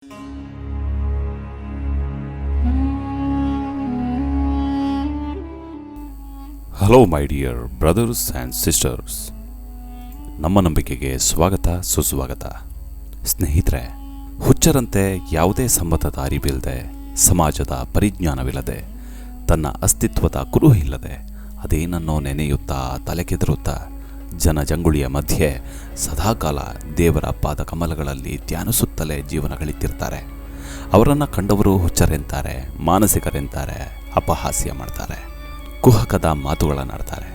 Hello my dear brothers and sisters, ನಮ್ಮ ನಂಬಿಕೆಗೆ ಸ್ವಾಗತ ಸುಸ್ವಾಗತ. ಸ್ನೇಹಿತರೆ, ಹುಚ್ಚರಂತೆ ಯಾವುದೇ ಸಂಬಂಧದ ಅರಿವಿಲ್ಲದೆ, ಸಮಾಜದ ಪರಿಜ್ಞಾನವಿಲ್ಲದೆ, ತನ್ನ ಅಸ್ತಿತ್ವದ ಕುರುಹು ಇಲ್ಲದೆ ಅದೇನನ್ನೋ ನೆನೆಯುತ್ತಾ ತಲೆಕೆದರುತ್ತಾ ಜನಜಂಗುಳಿಯ ಮಧ್ಯೆ ಸದಾಕಾಲ ದೇವರ ಪಾದ ಕಮಲಗಳಲ್ಲಿ ಧ್ಯಾನಿಸುತ್ತಲೇ ಜೀವನ ಕಳೀತಿರ್ತಾರೆ. ಅವರನ್ನು ಕಂಡವರು ಹುಚ್ಚರೆಂತಾರೆ, ಮಾನಸಿಕರೆಂತಾರೆ, ಅಪಹಾಸ್ಯ ಮಾಡ್ತಾರೆ, ಕುಹಕದ ಮಾತುಗಳನ್ನಾಡ್ತಾರೆ,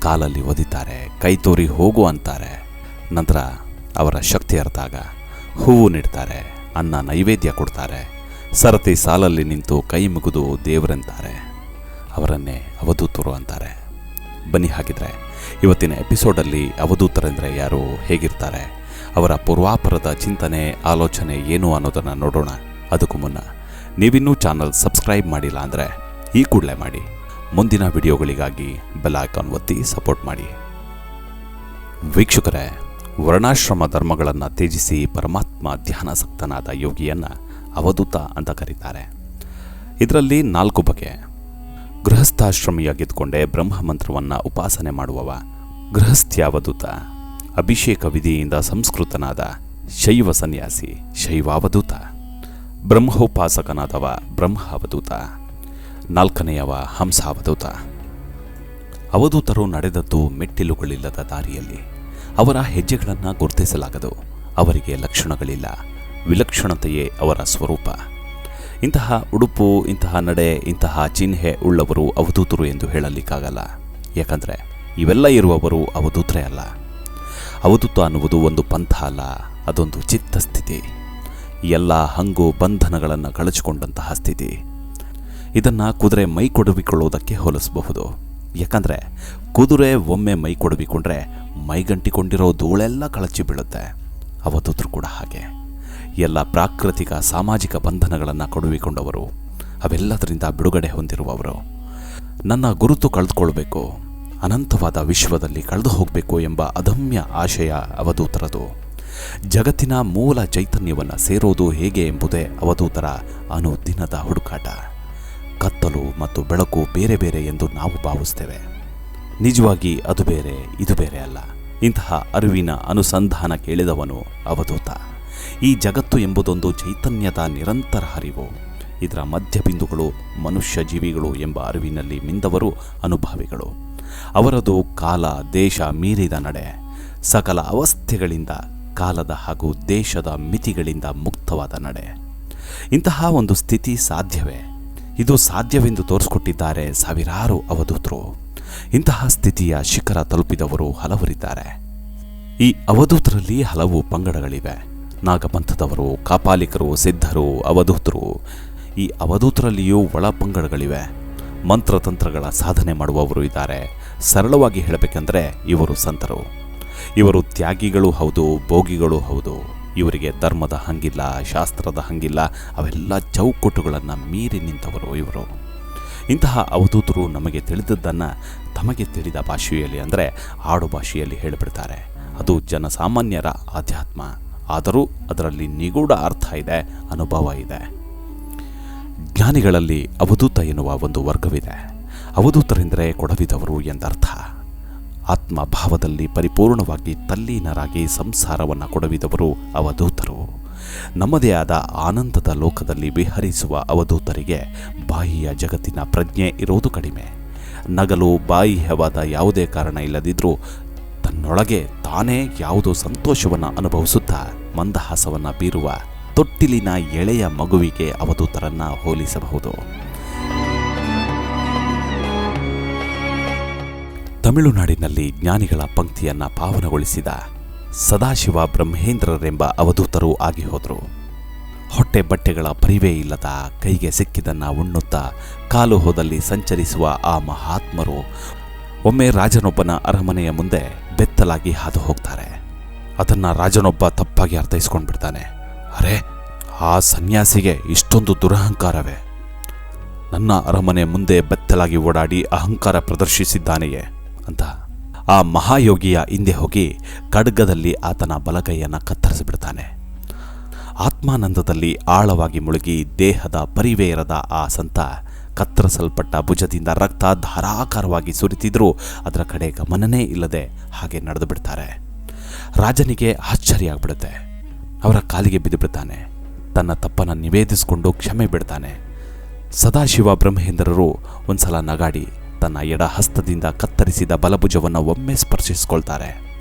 ಕಾಲಲ್ಲಿ ಒದಿತಾರೆ, ಕೈ ತೋರಿ ಹೋಗು ಅಂತಾರೆ. ನಂತರ ಅವರ ಶಕ್ತಿ ಅರ್ತಾಗ ಹೂವು ನೀಡ್ತಾರೆ, ಅನ್ನ ನೈವೇದ್ಯ ಕೊಡ್ತಾರೆ, ಸರತಿ ಸಾಲಲ್ಲಿ ನಿಂತು ಕೈ ಮುಗಿದು ದೇವರೆಂತಾರೆ. ಅವರನ್ನೇ ಅವಧೂತರು ಅಂತಾರೆ. ಬನ್ನಿ, ಹಾಗಿದ್ರೆ ಇವತ್ತಿನ ಎಪಿಸೋಡಲ್ಲಿ ಅವಧೂತರೆಂದರೆ ಯಾರು, ಹೇಗಿರ್ತಾರೆ, ಅವರ ಪೂರ್ವಾಪರದ ಚಿಂತನೆ ಆಲೋಚನೆ ಏನು ಅನ್ನೋದನ್ನು ನೋಡೋಣ. ಅದಕ್ಕೂ ಮುನ್ನ ನೀವಿನ್ನೂ ಚಾನಲ್ ಸಬ್ಸ್ಕ್ರೈಬ್ ಮಾಡಿಲ್ಲ ಅಂದರೆ ಈ ಕೂಡಲೇ ಮಾಡಿ. ಮುಂದಿನ ವಿಡಿಯೋಗಳಿಗಾಗಿ ಬೆಲ್ ಐಕಾನ್ ಒತ್ತಿ ಸಪೋರ್ಟ್ ಮಾಡಿ. ವೀಕ್ಷಕರೇ, ವರ್ಣಾಶ್ರಮ ಧರ್ಮಗಳನ್ನು ತ್ಯಜಿಸಿ ಪರಮಾತ್ಮ ಧ್ಯಾನಾಸಕ್ತನಾದ ಯೋಗಿಯನ್ನು ಅವಧೂತ ಅಂತ ಕರೀತಾರೆ. ಇದರಲ್ಲಿ 4 ಬಗೆ. ಗೃಹಸ್ಥಾಶ್ರಮಿಯಾಗಿದ್ದುಕೊಂಡೇ ಬ್ರಹ್ಮಮಂತ್ರವನ್ನು ಉಪಾಸನೆ ಮಾಡುವವ ಗೃಹಸ್ಥ್ಯಾವಧೂತ. ಅಭಿಷೇಕ ವಿಧಿಯಿಂದ ಸಂಸ್ಕೃತನಾದ ಶೈವ ಸನ್ಯಾಸಿ ಶೈವಾವಧೂತ. ಬ್ರಹ್ಮೋಪಾಸಕನಾದವ ಬ್ರಹ್ಮ ಅವಧೂತ. 4ನೆಯವ ಹಂಸಾವಧೂತ. ಅವಧೂತರು ನಡೆದದ್ದು ಮೆಟ್ಟಿಲುಗಳಿಲ್ಲದ ದಾರಿಯಲ್ಲಿ. ಅವರ ಹೆಜ್ಜೆಗಳನ್ನು ಗುರುತಿಸಲಾಗದು. ಅವರಿಗೆ ಲಕ್ಷಣಗಳಿಲ್ಲ, ವಿಲಕ್ಷಣತೆಯೇ ಅವರ ಸ್ವರೂಪ. ಇಂತಹ ಉಡುಪು, ಇಂತಹ ನಡೆ, ಇಂತಹ ಚಿಹ್ನೆ ಉಳ್ಳವರು ಅವಧೂತರು ಎಂದು ಹೇಳಲಿಕ್ಕಾಗಲ್ಲ. ಯಾಕಂದರೆ ಇವೆಲ್ಲ ಇರುವವರು ಅವಧೂತರೇ ಅಲ್ಲ. ಅವಧೂತ ಅನ್ನುವುದು ಒಂದು ಪಂಥ ಅಲ್ಲ, ಅದೊಂದು ಚಿತ್ತಸ್ಥಿತಿ. ಎಲ್ಲ ಹಂಗು ಬಂಧನಗಳನ್ನು ಕಳಚಿಕೊಂಡಂತಹ ಸ್ಥಿತಿ. ಇದನ್ನು ಕುದುರೆ ಮೈ ಕೊಡವಿಕೊಳ್ಳುವುದಕ್ಕೆ ಹೋಲಿಸಬಹುದು. ಯಾಕಂದರೆ ಕುದುರೆ ಒಮ್ಮೆ ಮೈ ಕೊಡವಿಕೊಂಡ್ರೆ ಮೈಗಂಟಿಕೊಂಡಿರೋ ಧೂಳೆಲ್ಲ ಕಳಚಿ ಬೀಳುತ್ತೆ. ಅವಧೂತರು ಕೂಡ ಹಾಗೆ. ಎಲ್ಲ ಪ್ರಾಕೃತಿಕ ಸಾಮಾಜಿಕ ಬಂಧನಗಳನ್ನು ಕೊಡವಿಕೊಂಡವರು, ಅವೆಲ್ಲದರಿಂದ ಬಿಡುಗಡೆ ಹೊಂದಿರುವವರು. ನನ್ನ ಗುರುತು ಕಳೆದುಕೊಳ್ಬೇಕು, ಅನಂತವಾದ ವಿಶ್ವದಲ್ಲಿ ಕಳೆದು ಹೋಗಬೇಕು ಎಂಬ ಅದಮ್ಯ ಆಶಯ ಅವಧೂತರದು. ಜಗತ್ತಿನ ಮೂಲ ಚೈತನ್ಯವನ್ನು ಸೇರೋದು ಹೇಗೆ ಎಂಬುದೇ ಅವಧೂತರ ಅನುದಿನದ ಹುಡುಕಾಟ. ಕತ್ತಲು ಮತ್ತು ಬೆಳಕು ಬೇರೆ ಬೇರೆ ಎಂದು ನಾವು ಭಾವಿಸ್ತೇವೆ. ನಿಜವಾಗಿ ಅದು ಬೇರೆ, ಇದು ಬೇರೆ ಅಲ್ಲ. ಇಂತಹ ಅರಿವಿನ ಅನುಸಂಧಾನ ಕೇಳಿದವನು ಅವಧೂತ. ಈ ಜಗತ್ತು ಎಂಬುದೊಂದು ಚೈತನ್ಯದ ನಿರಂತರ ಹರಿವು. ಇದರ ಮಧ್ಯಬಿಂದುಗಳು ಮನುಷ್ಯ ಜೀವಿಗಳು ಎಂಬ ಅರಿವಿನಲ್ಲಿ ಮಿಂದವರು ಅನುಭವಿಗಳು. ಅವರದು ಕಾಲ ದೇಶ ಮೀರಿದ ನಡೆ. ಸಕಲ ಅವಸ್ಥೆಗಳಿಂದ, ಕಾಲದ ಹಾಗೂ ದೇಶದ ಮಿತಿಗಳಿಂದ ಮುಕ್ತವಾದ ನಡೆ. ಇಂತಹ ಒಂದು ಸ್ಥಿತಿ ಸಾಧ್ಯವೇ? ಇದು ಸಾಧ್ಯವೆಂದು ತೋರಿಸ್ಕೊಟ್ಟಿದ್ದಾರೆ ಸಾವಿರಾರು ಅವಧೂತರು. ಇಂತಹ ಸ್ಥಿತಿಯ ಶಿಖರ ತಲುಪಿದವರು ಹಲವರಿದ್ದಾರೆ. ಈ ಅವಧೂತರಲ್ಲಿ ಹಲವು ಪಂಗಡಗಳಿವೆ. ನಾಗಪಂಥದವರು, ಕಾಪಾಲಿಕರು, ಸಿದ್ಧರು, ಅವಧೂತರು. ಈ ಅವಧೂತರಲ್ಲಿಯೂ ಒಳ ಪಂಗಡಗಳಿವೆ. ಮಂತ್ರತಂತ್ರಗಳ ಸಾಧನೆ ಮಾಡುವವರು ಇದ್ದಾರೆ. ಸರಳವಾಗಿ ಹೇಳಬೇಕೆಂದರೆ ಇವರು ಸಂತರು. ಇವರು ತ್ಯಾಗಿಗಳು ಹೌದು, ಭೋಗಿಗಳು ಹೌದು. ಇವರಿಗೆ ಧರ್ಮದ ಹಂಗಿಲ್ಲ, ಶಾಸ್ತ್ರದ ಹಂಗಿಲ್ಲ. ಅವೆಲ್ಲ ಚೌಕಟ್ಟುಗಳನ್ನು ಮೀರಿ ನಿಂತವರು ಇವರು. ಇಂತಹ ಅವಧೂತರು ನಮಗೆ ತಿಳಿದದ್ದನ್ನು ತಮಗೆ ತಿಳಿದ ಭಾಷೆಯಲ್ಲಿ, ಅಂದರೆ ಆಡು ಭಾಷೆಯಲ್ಲಿ ಹೇಳಿಬಿಡ್ತಾರೆ. ಅದು ಜನಸಾಮಾನ್ಯರ ಆಧ್ಯಾತ್ಮ. ಆದರೂ ಅದರಲ್ಲಿ ನಿಗೂಢ ಅರ್ಥ ಇದೆ, ಅನುಭವ ಇದೆ. ಜ್ಞಾನಿಗಳಲ್ಲಿ ಅವಧೂತ ಎನ್ನುವ ಒಂದು ವರ್ಗವಿದೆ. ಅವಧೂತರೆಂದರೆ ಕೊಡವಿದವರು ಎಂದರ್ಥ. ಆತ್ಮಭಾವದಲ್ಲಿ ಪರಿಪೂರ್ಣವಾಗಿ ತಲ್ಲೀನರಾಗಿ ಸಂಸಾರವನ್ನು ಕೊಡವಿದವರು ಅವಧೂತರು. ನಮ್ಮದೇ ಆದ ಆನಂದದ ಲೋಕದಲ್ಲಿ ವಿಹರಿಸುವ ಅವಧೂತರಿಗೆ ಬಾಹ್ಯ ಜಗತ್ತಿನ ಪ್ರಜ್ಞೆ ಇರೋದು ಕಡಿಮೆ. ನಗಲು ಬಾಹ್ಯವಾದ ಯಾವುದೇ ಕಾರಣ ಇಲ್ಲದಿದ್ದರೂ ತನ್ನೊಳಗೆ ತಾನೇ ಯಾವುದೋ ಸಂತೋಷವನ್ನು ಅನುಭವಿಸುತ್ತಾ ಮಂದಹಾಸವನ್ನು ಬೀರುವ ತೊಟ್ಟಿಲಿನ ಎಳೆಯ ಮಗುವಿಗೆ ಅವಧೂತರನ್ನು ಹೋಲಿಸಬಹುದು. ತಮಿಳುನಾಡಿನಲ್ಲಿ ಜ್ಞಾನಿಗಳ ಪಂಕ್ತಿಯನ್ನು ಪಾವನಗೊಳಿಸಿದ ಸದಾಶಿವ ಬ್ರಹ್ಮೇಂದ್ರರೆಂಬ ಅವಧೂತರು ಆಗಿ ಹೋದರು. ಹೊಟ್ಟೆ ಬಟ್ಟೆಗಳ ಪರಿವೇ ಇಲ್ಲದ, ಕೈಗೆ ಸಿಕ್ಕಿದನ್ನು ಉಣ್ಣುತ್ತಾ ಕಾಲು ಹೋದಲ್ಲಿ ಸಂಚರಿಸುವ ಆ ಮಹಾತ್ಮರು ಒಮ್ಮೆ ರಾಜನೊಬ್ಬನ ಅರಮನೆಯ ಮುಂದೆ ಬೆತ್ತಲಾಗಿ ಹಾದು ಹೋಗ್ತಾರೆ. ಅದನ್ನು ರಾಜನೊಬ್ಬ ತಪ್ಪಾಗಿ ಅರ್ಥೈಸ್ಕೊಂಡ್ಬಿಡ್ತಾನೆ. ಅರೆ, ಆ ಸನ್ಯಾಸಿಗೆ ಇಷ್ಟೊಂದು ದುರಹಂಕಾರವೇ? ನನ್ನ ಅರಮನೆ ಮುಂದೆ ಬೆತ್ತಲಾಗಿ ಓಡಾಡಿ ಅಹಂಕಾರ ಪ್ರದರ್ಶಿಸಿದ್ದಾನೆಯೇ ಅಂತ ಆ ಮಹಾಯೋಗಿಯ ಹಿಂದೆ ಹೋಗಿ ಖಡ್ಗದಲ್ಲಿ ಆತನ ಬಲಗೈಯನ್ನು ಕತ್ತರಿಸಿಬಿಡ್ತಾನೆ. ಆತ್ಮಾನಂದದಲ್ಲಿ ಆಳವಾಗಿ ಮುಳುಗಿ ದೇಹದ ಪರಿವೇ ಇರದ ಆ ಸಂತ ಕತ್ತರಿಸಲ್ಪಟ್ಟ ಭುಜದಿಂದ ರಕ್ತ ಧಾರಾಕಾರವಾಗಿ ಸುರಿತಿದ್ರೂ ಅದರ ಕಡೆ ಗಮನನೇ ಇಲ್ಲದೆ ಹಾಗೆ ನಡೆದು ಬಿಡ್ತಾರೆ. ರಾಜನಿಗೆ ಆಶ್ಚರ್ಯ ಆಗ್ಬಿಡುತ್ತೆ. ಅವರ ಕಾಲಿಗೆ ಬಿದ್ದು ಬಿಡ್ತಾನೆ. ತನ್ನ ತಪ್ಪನ್ನು ನಿವೇದಿಸಿಕೊಂಡು ಕ್ಷಮೆ ಬಿಡ್ತಾನೆ. ಸದಾಶಿವ ಬ್ರಹ್ಮೇಂದ್ರರು ಒಂದ್ಸಲ ನಗಾಡಿ ತನ್ನ ಎಡ ಹಸ್ತದಿಂದ ಕತ್ತರಿಸಿದ ಬಲಭುಜವನ್ನು ಒಮ್ಮೆ ಸ್ಪರ್ಶಿಸ್ಕೊಳ್ತಾರೆ.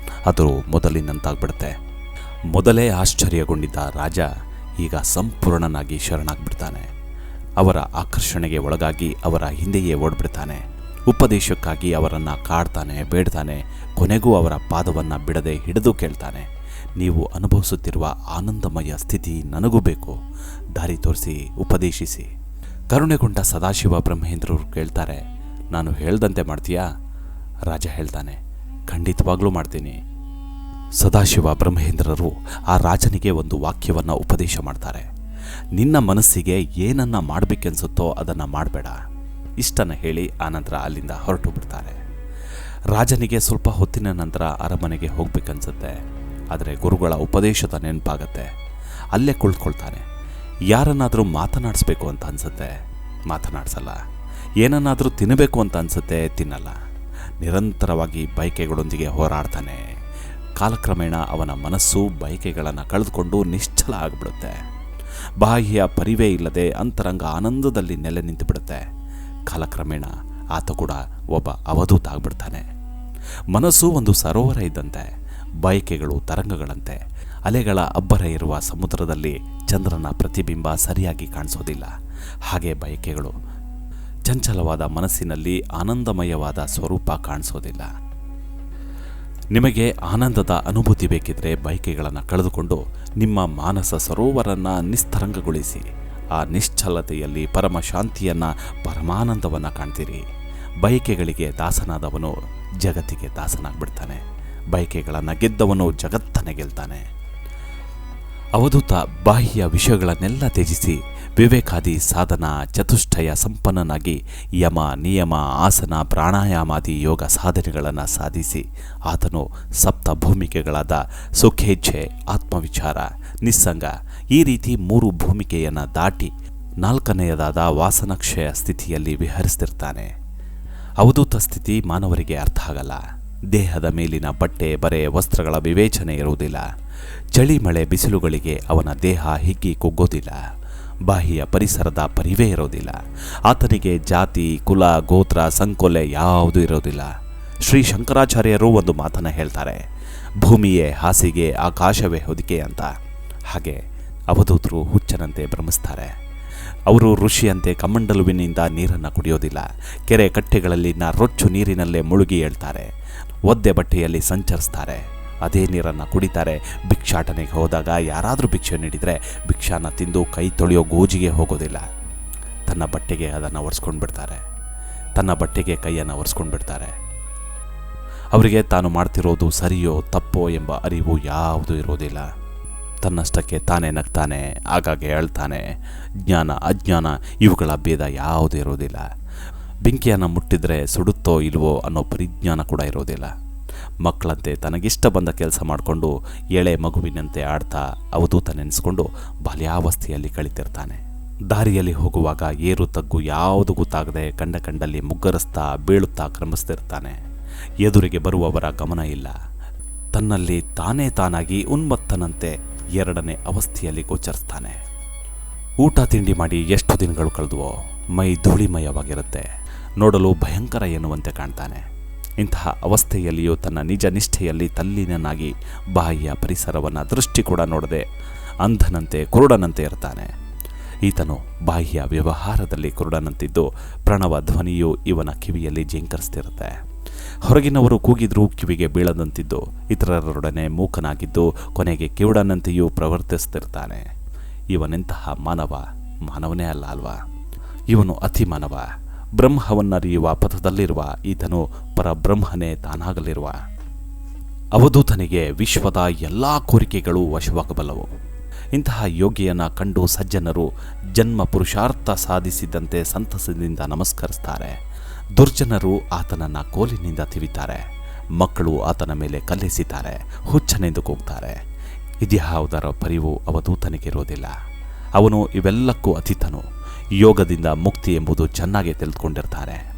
ಅದು ಮೊದಲಿನಂತಾಗ್ಬಿಡುತ್ತೆ. ಮೊದಲೇ ಆಶ್ಚರ್ಯಗೊಂಡಿದ್ದ ರಾಜ ಈಗ ಸಂಪೂರ್ಣನಾಗಿ ಶರಣಾಗ್ಬಿಡ್ತಾನೆ. ಅವರ ಆಕರ್ಷಣೆಗೆ ಒಳಗಾಗಿ ಅವರ ಹಿಂದೆಯೇ ಓಡ್ಬಿಡ್ತಾನೆ. ಉಪದೇಶಕ್ಕಾಗಿ ಅವರನ್ನು ಕಾಡ್ತಾನೆ, ಬೇಡ್ತಾನೆ. ಕೊನೆಗೂ ಅವರ ಪಾದವನ್ನು ಬಿಡದೆ ಹಿಡಿದು ಕೇಳ್ತಾನೆ, ನೀವು ಅನುಭವಿಸುತ್ತಿರುವ ಆನಂದಮಯ ಸ್ಥಿತಿ ನನಗೂ ಬೇಕು, ದಾರಿ ತೋರಿಸಿ, ಉಪದೇಶಿಸಿ. ಕರುಣೆಗೊಂಡ ಸದಾಶಿವ ಬ್ರಹ್ಮೇಂದ್ರರು ಕೇಳ್ತಾರೆ, ನಾನು ಹೇಳ್ದಂತೆ ಮಾಡ್ತೀಯಾ? ರಾಜ ಹೇಳ್ತಾನೆ, ಖಂಡಿತವಾಗ್ಲೂ ಮಾಡ್ತೀನಿ. ಸದಾಶಿವ ಬ್ರಹ್ಮೇಂದ್ರರು ಆ ರಾಜನಿಗೆ ಒಂದು ವಾಕ್ಯವನ್ನು ಉಪದೇಶ ಮಾಡ್ತಾರೆ. ನಿನ್ನ ಮನಸ್ಸಿಗೆ ಏನನ್ನ ಮಾಡಬೇಕೆನ್ಸುತ್ತೋ ಅದನ್ನು ಮಾಡಬೇಡ, ಇಷ್ಟನ್ನು ಹೇಳಿ ಆನಂತರ ಅಲ್ಲಿಂದ ಹೊರಟು ಬಿಡ್ತಾರೆ. ರಾಜನಿಗೆ ಸ್ವಲ್ಪ ಹೊತ್ತಿನ ನಂತರ ಅರಮನೆಗೆ ಹೋಗ್ಬೇಕನ್ಸುತ್ತೆ. ಆದರೆ ಗುರುಗಳ ಉಪದೇಶದ ನೆನಪಾಗತ್ತೆ. ಅಲ್ಲೇ ಕುಳಿತುಕೊಳ್ತಾನೆ. ಯಾರನ್ನಾದರೂ ಮಾತನಾಡಿಸ್ಬೇಕು ಅಂತ ಅನಿಸುತ್ತೆ, ಮಾತನಾಡಿಸಲ್ಲ. ಏನನ್ನಾದರೂ ತಿನ್ನಬೇಕು ಅಂತ ಅನಿಸುತ್ತೆ, ತಿನ್ನಲ್ಲ. ನಿರಂತರವಾಗಿ ಬಯಕೆಗಳೊಂದಿಗೆ ಹೋರಾಡ್ತಾನೆ. ಕಾಲಕ್ರಮೇಣ ಅವನ ಮನಸ್ಸು ಬಯಕೆಗಳನ್ನು ಕಳೆದುಕೊಂಡು ನಿಶ್ಚಲ ಆಗಿಬಿಡುತ್ತೆ. ಬಾಹ್ಯ ಪರಿವೇ ಇಲ್ಲದೆ ಅಂತರಂಗ ಆನಂದದಲ್ಲಿ ನೆಲೆ ನಿಂತುಬಿಡುತ್ತೆ. ಕಾಲಕ್ರಮೇಣ ಆತ ಕೂಡ ಒಬ್ಬ ಅವಧೂತ ಆಗ್ಬಿಡ್ತಾನೆ. ಮನಸ್ಸು ಒಂದು ಸರೋವರ ಇದ್ದಂತೆ, ಬಯಕೆಗಳು ತರಂಗಗಳಂತೆ. ಅಲೆಗಳ ಅಬ್ಬರ ಇರುವ ಸಮುದ್ರದಲ್ಲಿ ಚಂದ್ರನ ಪ್ರತಿಬಿಂಬ ಸರಿಯಾಗಿ ಕಾಣಿಸೋದಿಲ್ಲ. ಹಾಗೆ ಬಯಕೆಗಳು ಚಂಚಲವಾದ ಮನಸ್ಸಿನಲ್ಲಿ ಆನಂದಮಯವಾದ ಸ್ವರೂಪ ಕಾಣಿಸೋದಿಲ್ಲ. ನಿಮಗೆ ಆನಂದದ ಅನುಭೂತಿ ಬೇಕಿದ್ರೆ ಬಯಕೆಗಳನ್ನು ಕಳೆದುಕೊಂಡು ನಿಮ್ಮ ಮಾನಸ ಸರೋವರನ್ನು ನಿಸ್ತರಂಗಗೊಳಿಸಿ. ಆ ನಿಶ್ಚಲತೆಯಲ್ಲಿ ಪರಮ ಶಾಂತಿಯನ್ನು, ಪರಮಾನಂದವನ್ನು ಕಾಣ್ತೀರಿ. ಬಯಕೆಗಳಿಗೆ ದಾಸನಾದವನು ಜಗತ್ತಿಗೆ ದಾಸನಾಗ್ಬಿಡ್ತಾನೆ. ಬಯಕೆಗಳನ್ನು ಗೆದ್ದವನು ಜಗತ್ತನ್ನೇ ಗೆಲ್ತಾನೆ. ಅವಧೂತ ಬಾಹ್ಯ ವಿಷಯಗಳನ್ನೆಲ್ಲ ತ್ಯಜಿಸಿ ವಿವೇಕಾದಿ ಸಾಧನ ಚತುಷ್ಟಯ ಸಂಪನ್ನನಾಗಿ ಯಮ, ನಿಯಮ, ಆಸನ, ಪ್ರಾಣಾಯಾಮಾದಿ ಯೋಗ ಸಾಧನೆಗಳನ್ನು ಸಾಧಿಸಿ ಆತನು ಸಪ್ತ ಭೂಮಿಕೆಗಳಾದ ಸುಖೇಚ್ಛೆ, ಆತ್ಮವಿಚಾರ, ನಿಸ್ಸಂಗ ಈ ರೀತಿ 3 ಭೂಮಿಕೆಯನ್ನು ದಾಟಿ 4ನೆಯದಾದ ವಾಸನಕ್ಷಯ ಸ್ಥಿತಿಯಲ್ಲಿ ವಿಹರಿಸ್ತಿರ್ತಾನೆ. ಅವಧೂತ ಸ್ಥಿತಿ ಮಾನವರಿಗೆ ಅರ್ಥ ಆಗಲ್ಲ. ದೇಹದ ಮೇಲಿನ ಬಟ್ಟೆ, ಬರೆ, ವಸ್ತ್ರಗಳ ವಿವೇಚನೆ ಇರುವುದಿಲ್ಲ. ಚಳಿ, ಮಳೆ, ಬಿಸಿಲುಗಳಿಗೆ ಅವನ ದೇಹ ಹಿಗ್ಗಿ ಕುಗ್ಗೋದಿಲ್ಲ. ಬಾಹ್ಯ ಪರಿಸರದ ಪರಿವೇ ಇರೋದಿಲ್ಲ. ಆತನಿಗೆ ಜಾತಿ, ಕುಲ, ಗೋತ್ರ, ಸಂಕೊಲೆ ಯಾವುದೂ ಇರೋದಿಲ್ಲ. ಶ್ರೀ ಶಂಕರಾಚಾರ್ಯರು ಒಂದು ಮಾತನ್ನು ಹೇಳ್ತಾರೆ, ಭೂಮಿಯೇ ಹಾಸಿಗೆ, ಆಕಾಶವೇ ಹೊದಿಕೆ ಅಂತ. ಹಾಗೆ ಅವಧೂತರು ಹುಚ್ಚನಂತೆ ಭ್ರಮಿಸ್ತಾರೆ. ಅವರು ಋಷಿಯಂತೆ ಕಮಂಡಲುವಿನಿಂದ ನೀರನ್ನು ಕುಡಿಯೋದಿಲ್ಲ. ಕೆರೆ ಕಟ್ಟೆಗಳಲ್ಲಿನ ರೊಚ್ಚು ನೀರಿನಲ್ಲೇ ಮುಳುಗಿ ಏಳ್ತಾರೆ. ಒದ್ದೆ ಬಟ್ಟೆಯಲ್ಲಿ ಸಂಚರಿಸ್ತಾರೆ. ಅದೇ ನೀರನ್ನು ಕುಡಿತಾರೆ. ಭಿಕ್ಷಾಟನೆಗೆ ಹೋದಾಗ ಯಾರಾದರೂ ಭಿಕ್ಷೆ ನೀಡಿದರೆ ಭಿಕ್ಷಾನ ತಿಂದು ಕೈ ತೊಳೆಯೋ ಗೋಜಿಗೆ ಹೋಗೋದಿಲ್ಲ. ತನ್ನ ಬಟ್ಟೆಗೆ ಅದನ್ನು ಒರೆಸ್ಕೊಂಡು ಬಿಡ್ತಾರೆ. ತನ್ನ ಬಟ್ಟೆಗೆ ಕೈಯನ್ನು ಒರೆಸ್ಕೊಂಡು ಬಿಡ್ತಾರೆ. ಅವರಿಗೆ ತಾನು ಮಾಡ್ತಿರೋದು ಸರಿಯೋ ತಪ್ಪೋ ಎಂಬ ಅರಿವು ಯಾವುದೂ ಇರೋದಿಲ್ಲ. ತನ್ನಷ್ಟಕ್ಕೆ ತಾನೇ ನಗ್ತಾನೆ, ಆಗಾಗ್ಗೆ ಅಳ್ತಾನೆ. ಜ್ಞಾನ, ಅಜ್ಞಾನ ಇವುಗಳ ಭೇದ ಯಾವುದೂ ಇರೋದಿಲ್ಲ. ಬೆಂಕಿಯನ್ನು ಮುಟ್ಟಿದರೆ ಸುಡುತ್ತೋ ಇಲ್ವೋ ಅನ್ನೋ ಪರಿಜ್ಞಾನ ಕೂಡ ಇರೋದಿಲ್ಲ. ಮಕ್ಕಳಂತೆ ತನಗಿಷ್ಟ ಬಂದ ಕೆಲಸ ಮಾಡಿಕೊಂಡು ಎಳೆ ಮಗುವಿನಂತೆ ಆಡ್ತಾ ಅವಧೂತ ನೆನೆಸ್ಕೊಂಡು ಬಾಲ್ಯಾವಸ್ಥೆಯಲ್ಲಿ ಕಳೀತಿರ್ತಾನೆ. ದಾರಿಯಲ್ಲಿ ಹೋಗುವಾಗ ಏರು ತಗ್ಗು ಯಾವುದು ಗೊತ್ತಾಗದೆ ಕಂಡಲ್ಲಿ ಮುಗ್ಗರಿಸ್ತಾ ಬೀಳುತ್ತಾ ಕ್ರಮಿಸ್ತಿರ್ತಾನೆ. ಎದುರಿಗೆ ಬರುವವರ ಗಮನ ಇಲ್ಲ. ತನ್ನಲ್ಲಿ ತಾನೇ ತಾನಾಗಿ ಉನ್ಮತ್ತನಂತೆ 2ನೇ ಅವಸ್ಥೆಯಲ್ಲಿ ಗೋಚರಿಸ್ತಾನೆ. ಊಟ ತಿಂಡಿ ಮಾಡಿ ಎಷ್ಟು ದಿನಗಳು ಕಳೆದುವೋ ಮೈ ಧೂಳಿಮಯವಾಗಿರುತ್ತೆ. ನೋಡಲು ಭಯಂಕರ ಎನ್ನುವಂತೆ ಕಾಣ್ತಾನೆ. ಇಂತಹ ಅವಸ್ಥೆಯಲ್ಲಿಯೂ ತನ್ನ ನಿಜ ನಿಷ್ಠೆಯಲ್ಲಿ ತಲ್ಲೀನನಾಗಿ ಬಾಹ್ಯ ಪರಿಸರವನ್ನು ದೃಷ್ಟಿ ಕೂಡ ನೋಡದೆ ಅಂಧನಂತೆ ಕುರುಡನಂತೆ ಇರ್ತಾನೆ. ಈತನು ಬಾಹ್ಯ ವ್ಯವಹಾರದಲ್ಲಿ ಕುರುಡನಂತಿದ್ದು ಪ್ರಣವ ಧ್ವನಿಯು ಇವನ ಕಿವಿಯಲ್ಲಿ ಜಿಂಕರಿಸ್ತಿರುತ್ತೆ. ಹೊರಗಿನವರು ಕೂಗಿದ್ರೂ ಕಿವಿಗೆ ಬೀಳದಂತಿದ್ದು ಇತರರೊಡನೆ ಮೂಕನಾಗಿದ್ದು ಕೊನೆಗೆ ಕಿವುಡನಂತೆಯೂ ಪ್ರವರ್ತಿಸ್ತಿರ್ತಾನೆ. ಇವನೆಂತಹ ಮಾನವನೇ ಅಲ್ಲ ಅಲ್ವಾ? ಇವನು ಅತಿ ಮಾನವ. ಬ್ರಹ್ಮವನ್ನರಿಯುವ ಪಥದಲ್ಲಿರುವ ಈತನು ಪರಬ್ರಹ್ಮನೇ ತಾನಾಗಲಿರುವ. ಅವಧೂತನಿಗೆ ವಿಶ್ವದ ಎಲ್ಲ ಕೋರಿಕೆಗಳು ವಶವಾಗಬಲ್ಲವು. ಇಂತಹ ಯೋಗಿಯನ್ನು ಕಂಡು ಸಜ್ಜನರು ಜನ್ಮ ಪುರುಷಾರ್ಥ ಸಾಧಿಸಿದಂತೆ ಸಂತಸದಿಂದ ನಮಸ್ಕರಿಸ್ತಾರೆ. ದುರ್ಜನರು ಆತನನ್ನು ಕೋಲಿನಿಂದ ತಿವಿತಾರೆ. ಮಕ್ಕಳು ಆತನ ಮೇಲೆ ಕಲ್ಲೆಸಿತಾರೆ, ಹುಚ್ಚನೆಂದು ಕೂಗ್ತಾರೆ. ಇದ್ಯಾವುದರ ಪರಿವು ಅವಧೂತನಿಗೆ ಇರೋದಿಲ್ಲ. ಅವನು ಇವೆಲ್ಲಕ್ಕೂ ಅತೀತನು. ಯೋಗದಿಂದ ಮುಕ್ತಿ ಎಂಬುದು ಚೆನ್ನಾಗಿ ತಿಳಿದುಕೊಂಡಿರ್ತಾರೆ.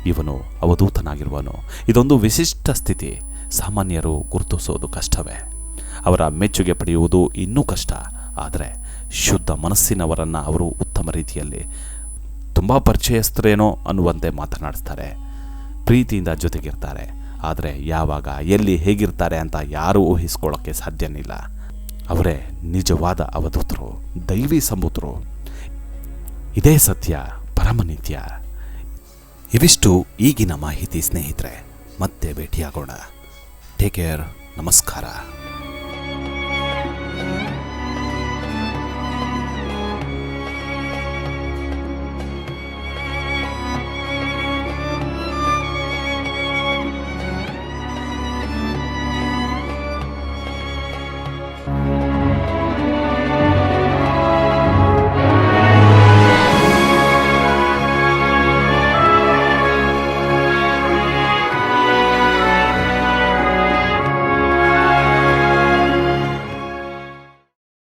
ಇವನು ಅವಧೂತನಾಗಿರುವನು. ಇದೊಂದು ವಿಶಿಷ್ಟ ಸ್ಥಿತಿ. ಸಾಮಾನ್ಯರು ಗುರುತಿಸೋದು ಕಷ್ಟವೇ. ಅವರ ಮೆಚ್ಚುಗೆ ಪಡೆಯುವುದು ಇನ್ನೂ ಕಷ್ಟ. ಆದರೆ ಶುದ್ಧ ಮನಸ್ಸಿನವರನ್ನು ಅವರು ಉತ್ತಮ ರೀತಿಯಲ್ಲಿ ತುಂಬ ಪರಿಚಯಸ್ಥರೇನೋ ಅನ್ನುವಂತೆ ಮಾತನಾಡಿಸ್ತಾರೆ. ಪ್ರೀತಿಯಿಂದ ಜೊತೆಗಿರ್ತಾರೆ. ಆದರೆ ಯಾವಾಗ ಎಲ್ಲಿ ಹೇಗಿರ್ತಾರೆ ಅಂತ ಯಾರೂ ಊಹಿಸ್ಕೊಳ್ಳೋಕ್ಕೆ ಸಾಧ್ಯನಿಲ್ಲ. ಅವರೇ ನಿಜವಾದ ಅವಧೂತರು, ದೈವಿ ಸಂಬೂತರು. ಇದೇ ಸತ್ಯ, ಪರಮನಿತ್ಯ. ಇವಿಷ್ಟು ಈಗಿನ ಮಾಹಿತಿ ಸ್ನೇಹಿತರೆ. ಮತ್ತೆ ಭೇಟಿಯಾಗೋಣ. Take care. ನಮಸ್ಕಾರ.